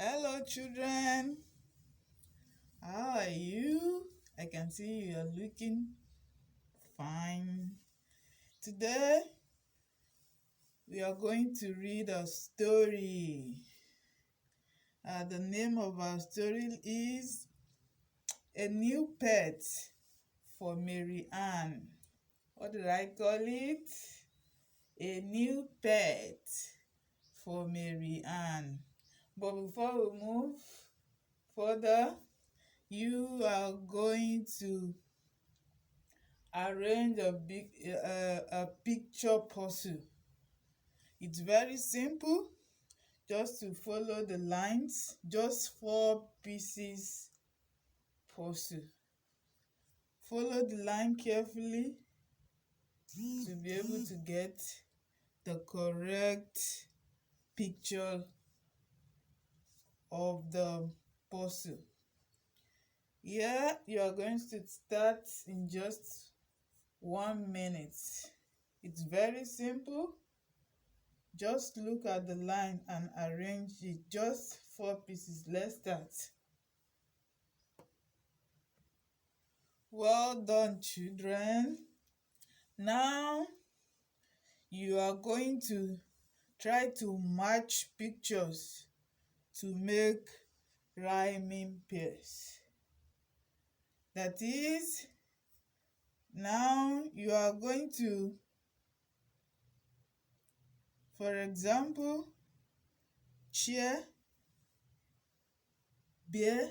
Hello, children. How are you? I can see you are looking fine. Today, we are going to read a story. The name of our story is A New Pet for Mary Ann. What did I call it? A New Pet for Mary Ann. But before we move further, you are going to arrange a picture puzzle. It's very simple, just to follow the lines, just 4 pieces puzzle. Follow the line carefully to be able to get the correct picture of the puzzle. Here you are going to start in just 1 minute. It's very simple. Just look at the line and arrange it. Just 4 pieces. Let's start. Well done, children. Now you are going to try to match pictures to make rhyming pairs. That is, now you are going to, for example, chair, bear.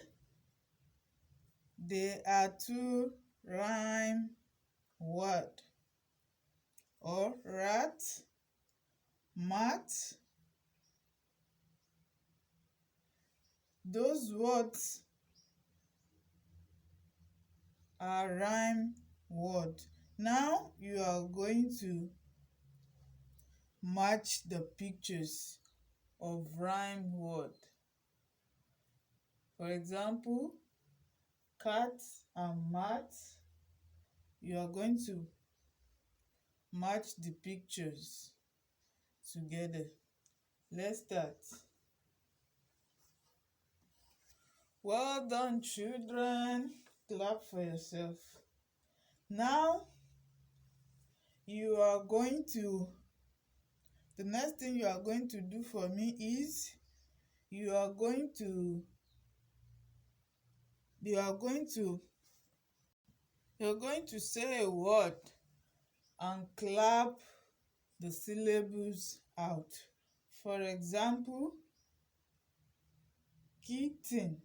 They are 2 rhyme word. Or rat, mat. Those words are rhyme word. Now you are going to match the pictures of rhyme word. For example, cat and mat. You are going to match the pictures together. Let's start. Well done, children. Clap for yourself. Now you are going to, the next thing you are going to do for me is you're going to say a word and clap the syllables out. For example, kitten.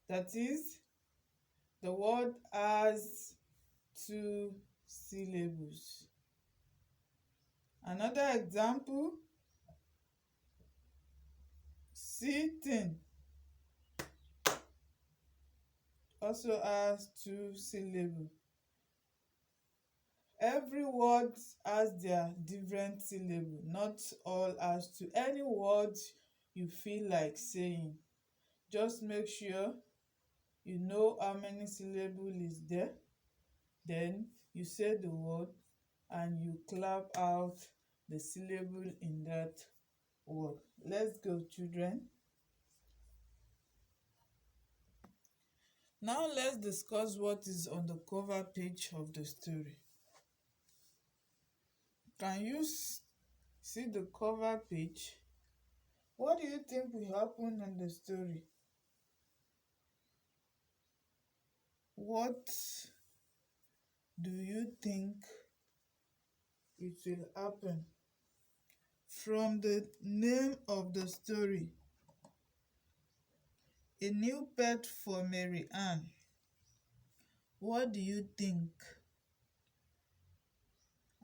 That is, the word has 2 syllables. Another example, sitting. Also has 2 syllables. Every word has their different syllable. Not all has to. Any word you feel like saying, just make sure you know how many syllables is there. Then you say the word and you clap out the syllable in that word. Let's go, children. Now let's discuss what is on the cover page of the story. Can you see the cover page? What do you think will happen in the story? What do you think it will happen? From the name of the story, A New Pet for Mary Ann. What do you think?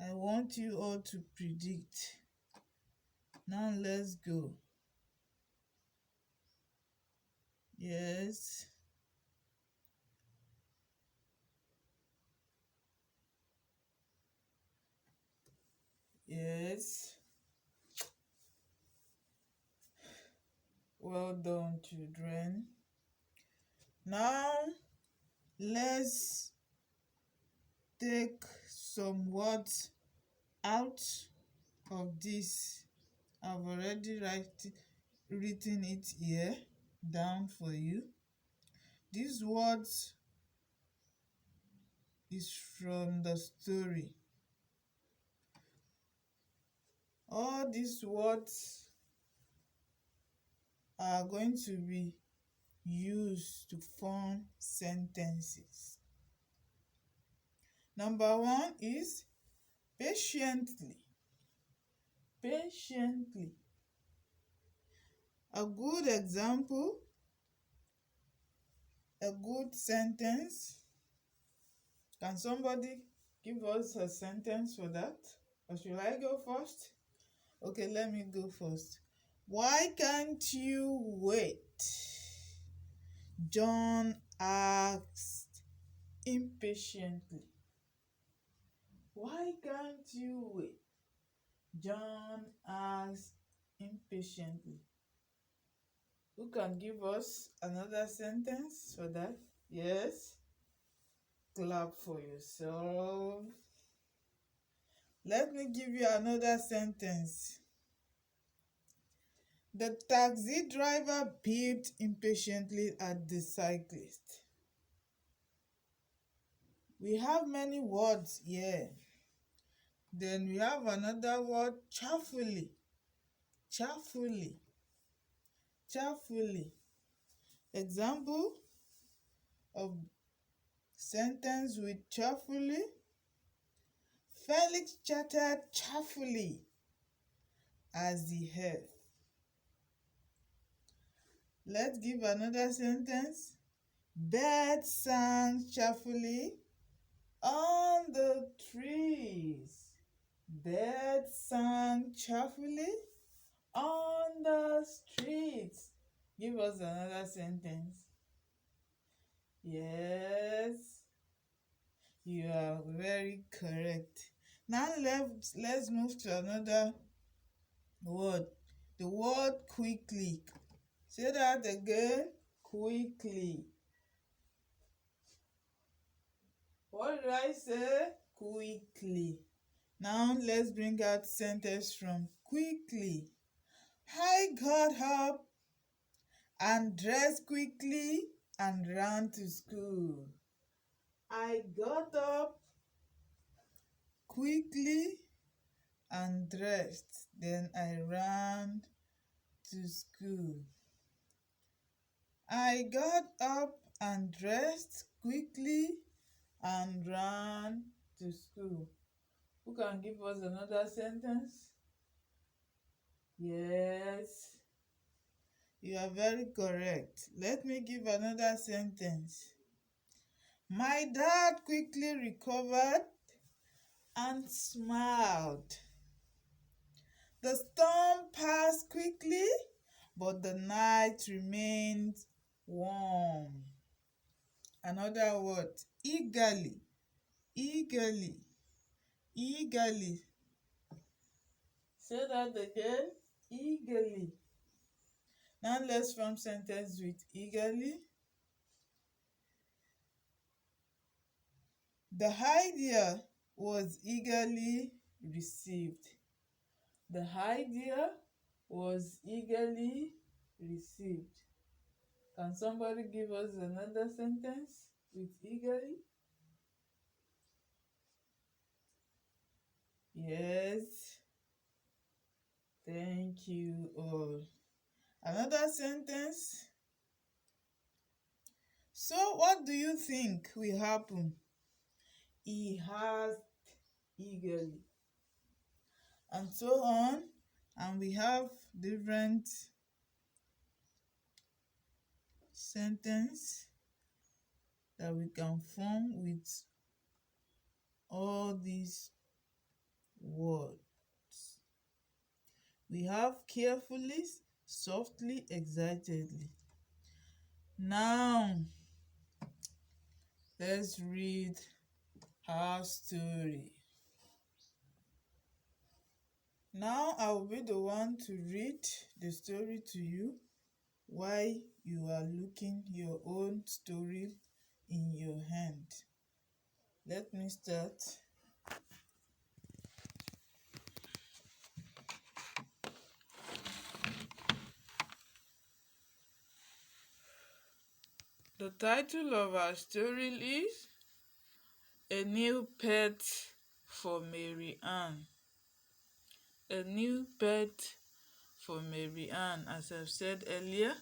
I want you all to predict. Now let's go. Yes. Yes. Well done, children. Now let's take some words out of this I've already written it here down for you. These words is from the story. All these words are going to be used to form sentences. Number one is patiently. Patiently. A good example, a good sentence. Can somebody give us a sentence for that? Or should I go first? Okay, let me go first. Why can't you wait? John asked impatiently. Why can't you wait? John asked impatiently. Who can give us another sentence for that? Yes? Clap for yourself. Let me give you another sentence. The taxi driver beeped impatiently at the cyclist. We have many words here. Then we have another word, cheerfully. Cheerfully. Cheerfully. Example of sentence with cheerfully. Felix chattered cheerfully as he heard. Let's give another sentence. Birds sang cheerfully on the trees. Birds sang cheerfully on the streets. Give us another sentence. Yes, you are very correct. Now let's move to another word. The word quickly. Say that again. Quickly. What did I say? Quickly. Now let's bring out sentence from quickly. I got up and dressed quickly and ran to school. I got up quickly and dressed. Then I ran to school. I got up and dressed quickly and ran to school. Who can give us another sentence? Yes, you are very correct. Let me give another sentence. My dad quickly recovered and smiled. The storm passed quickly, but the night remained warm. Another word, eagerly. Eagerly. Eagerly. Say that again. Eagerly. Now let's form sentence with eagerly. The idea was eagerly received. The idea was eagerly received. Can somebody give us another sentence with eagerly? Yes. Thank you all. Another sentence. So what do you think will happen? He asked eagerly. And so on. And we have different sentence that we can form with all these words. We have carefully, softly, excitedly. Now, let's read our story. Now, I will be the one to read the story to you while you are looking your own story in your hand. Let me start. The title of our story is A New Pet for Mary Ann. A new pet for Mary Ann. As I've said earlier,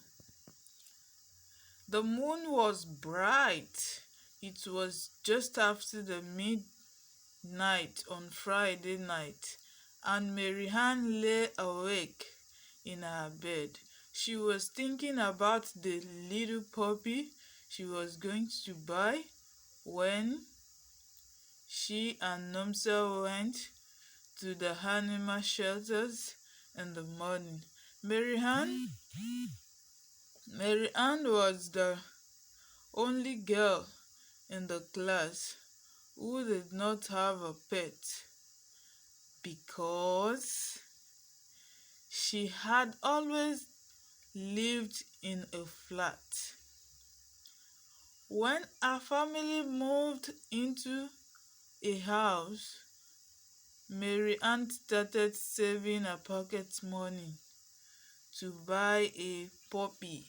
the moon was bright. It was just after the midnight on Friday night, and Mary Ann lay awake in her bed. She was thinking about the little puppy she was going to buy when she and Nomsa went to the animal shelters in the morning. Mary Ann was the only girl in the class who did not have a pet because she had always lived in a flat. When our family moved into a house, Mary Ann started saving her pocket money to buy a puppy.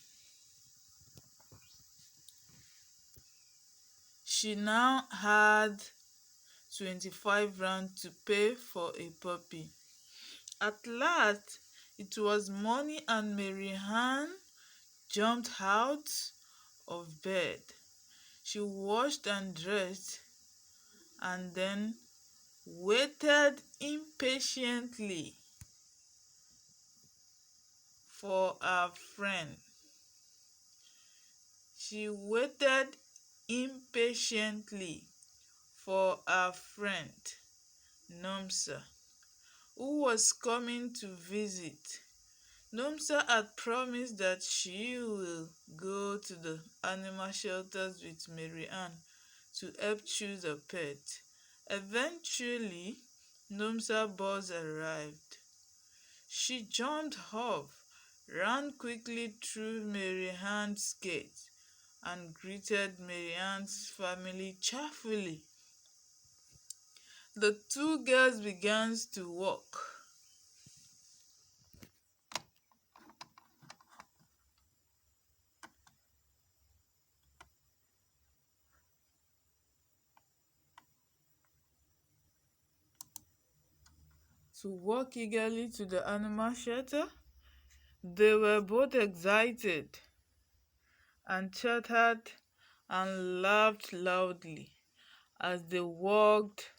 She now had 25 rand to pay for a puppy. At last, it was morning and Mary Ann jumped out of bed. She washed and dressed and then waited impatiently for her friend. She waited impatiently for her friend, Nomsa, who was coming to visit. Nomsa had promised that she will go to the animal shelters with Mary Ann to help choose a pet. Eventually, Nomsa boss arrived. She jumped off, ran quickly through Mary Ann's gate, and greeted Mary Ann's family cheerfully. The two girls began to walk. Eagerly to the animal shelter. They were both excited and chattered and laughed loudly as they walked.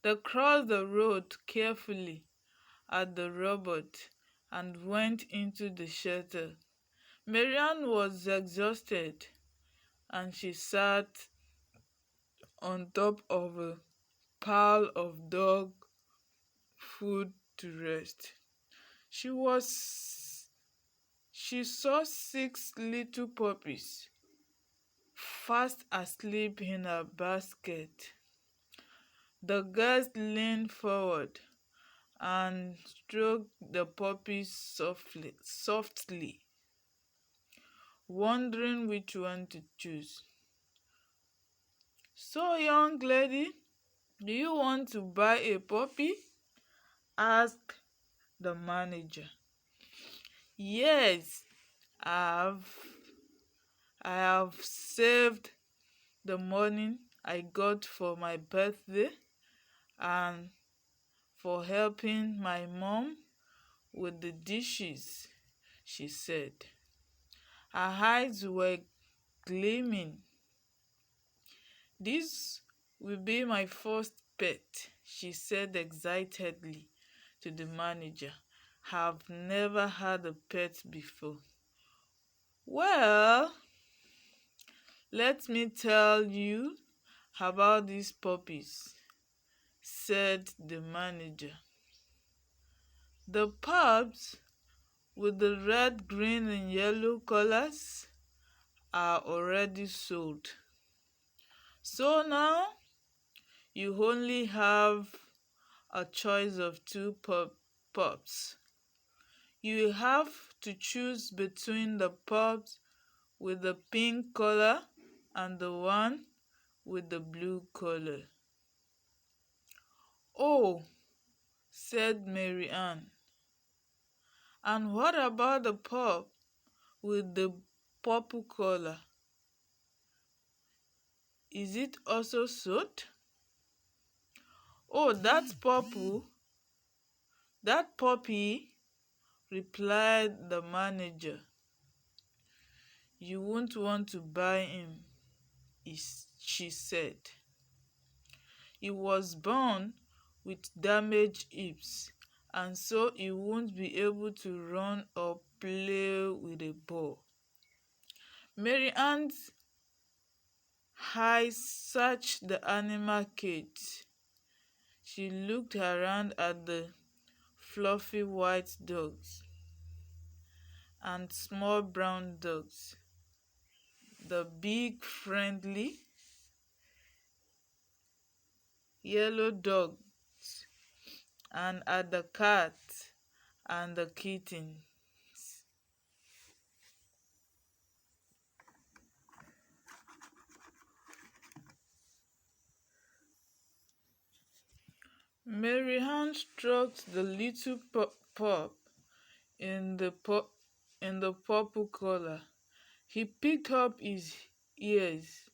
They crossed the road carefully at the robot and went into the shelter. Mary Ann was exhausted and she sat on top of a pile of dog food to rest. She saw 6 little puppies fast asleep in a basket. The girls leaned forward and stroked the puppies softly, wondering which one to choose. "So, young lady, do you want to buy a puppy?" asked the manager. "Yes, I have, I have saved the money I got for my birthday and for helping my mom with the dishes," she said. Her eyes were gleaming. "This will be my first pet," she said excitedly to the manager. "Have never had a pet before." "Well, let me tell you about these puppies," said the manager. "The pups with the red, green, and yellow colors are already sold. So now you only have a choice of 2 pups. You have to choose between the pups with the pink color and the one with the blue color." "Oh," said Mary Ann. "And what about the pup with the purple color. Is it also soaked? Oh, that's purple. That puppy, replied the manager. You won't want to buy him, she said. He was born with damaged hips, and so he won't be able to run or play with a ball. Mary Ann's eyes searched the animal cage. She looked around at the fluffy white dogs and small brown dogs, the big friendly yellow dogs, and at the cat and the kitten. Mary Ann stroked the little pup in the purple collar. He picked up his ears,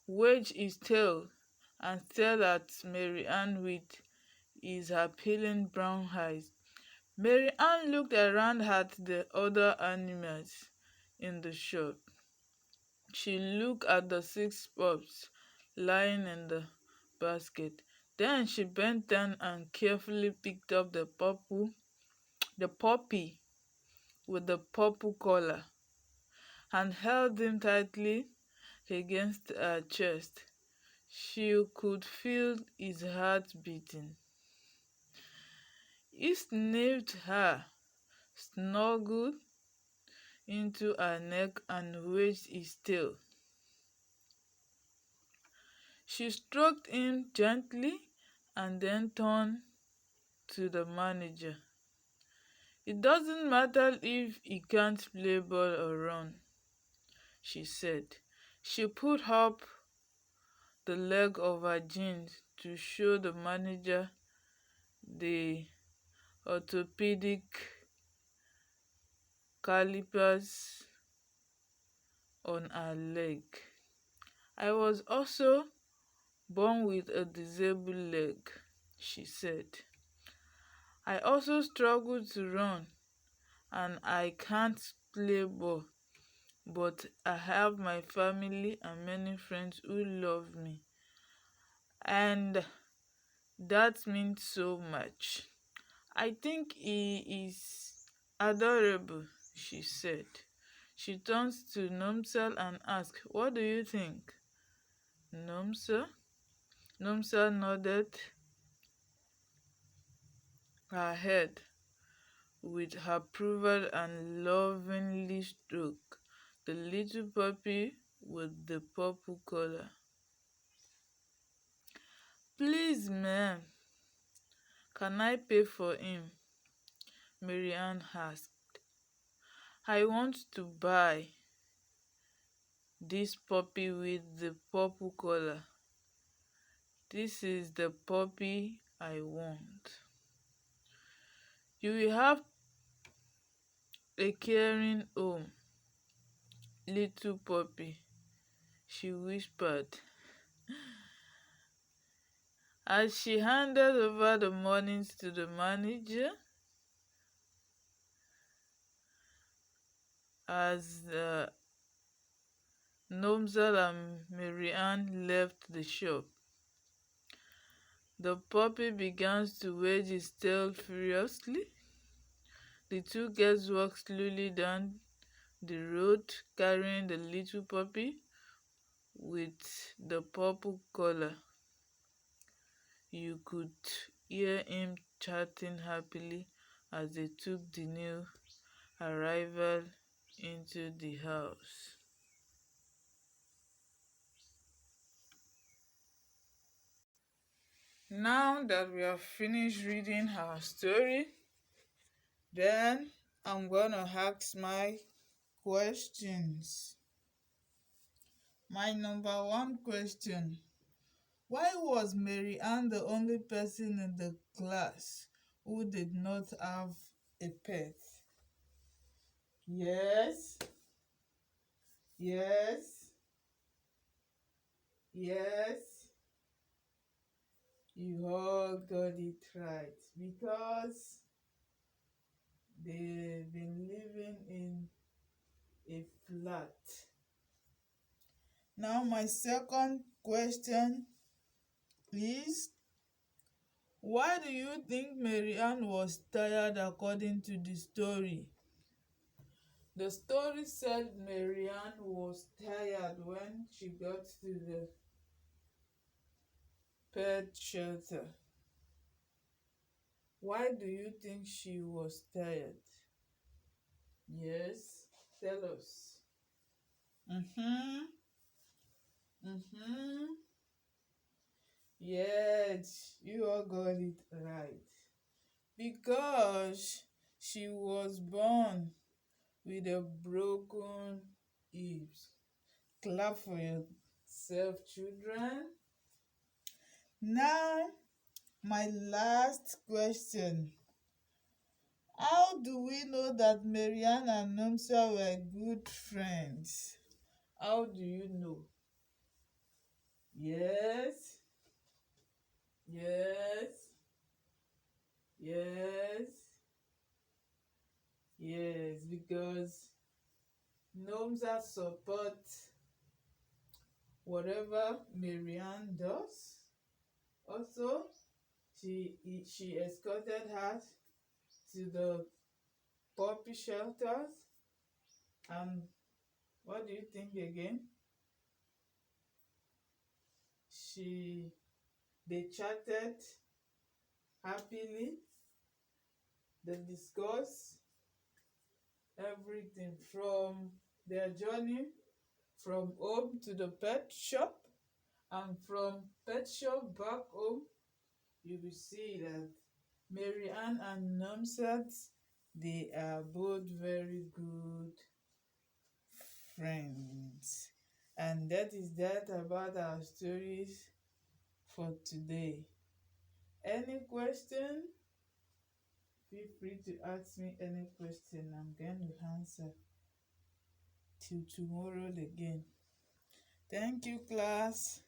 wagged his tail, and stared at Mary Ann with his appealing brown eyes. Mary Ann looked around at the other animals in the shop. She looked at the 6 pups lying in the basket. Then she bent down and carefully picked up the puppy with the purple collar, and held him tightly against her chest. She could feel his heart beating. He sniffed her, snuggled into her neck, and wagged his tail. She stroked him gently and then turned to the manager. It doesn't matter if he can't play ball or run, she said. She put up the leg of her jeans to show the manager the orthopedic calipers on her leg. I was also born with a disabled leg, she said. I also struggle to run, and I can't play ball, but I have my family and many friends who love me, and that means so much. I think he is adorable, she said. She turned to Nomsal and asked, What do you think? Nomsal? Nomsal nodded her head with approval and lovingly stroked the little puppy with the purple collar. Please, ma'am, can I pay for him? Mary Ann asked. I want to buy this puppy with the purple collar. This is the puppy I want. You will have a caring home, little puppy, she whispered as she handed over the monies to the manager. As Nomsal and Mary Ann left the shop, the puppy began to wag its tail furiously. The two girls walked slowly down the road, carrying the little puppy with the purple collar. You could hear him chatting happily as they took the new arrival into the house. Now that we have finished reading our story, then I'm gonna ask my questions. My number 1 question: why was Mary Ann the only person in the class who did not have a pet? Yes. Yes, yes, you all got it right because they've been living in a flat. Now, my second question is, why do you think Marianne was tired according to the story? The story said Marianne was tired when she got to the pet shelter. Why do you think she was tired? Yes, tell us. Mm-hmm. Mm-hmm. Yes, you all got it right. Because she was born with a broken hips. Clap for yourself, children. Now, my last question. How do we know that Marianne and Nomsa were good friends? How do you know? Yes, yes, yes, yes, because Nomsa support whatever Marianne does. Also, she escorted her to the puppy shelters. And what do you think again? She they chatted happily. They discussed everything from their journey from home to the pet shop, and from pet shop back home. You will see that Marianne and Nomsat, they are both very good friends. And that is that about our stories for today. Any question? Feel free to ask me any question. I'm going to answer till tomorrow again. Thank you, class.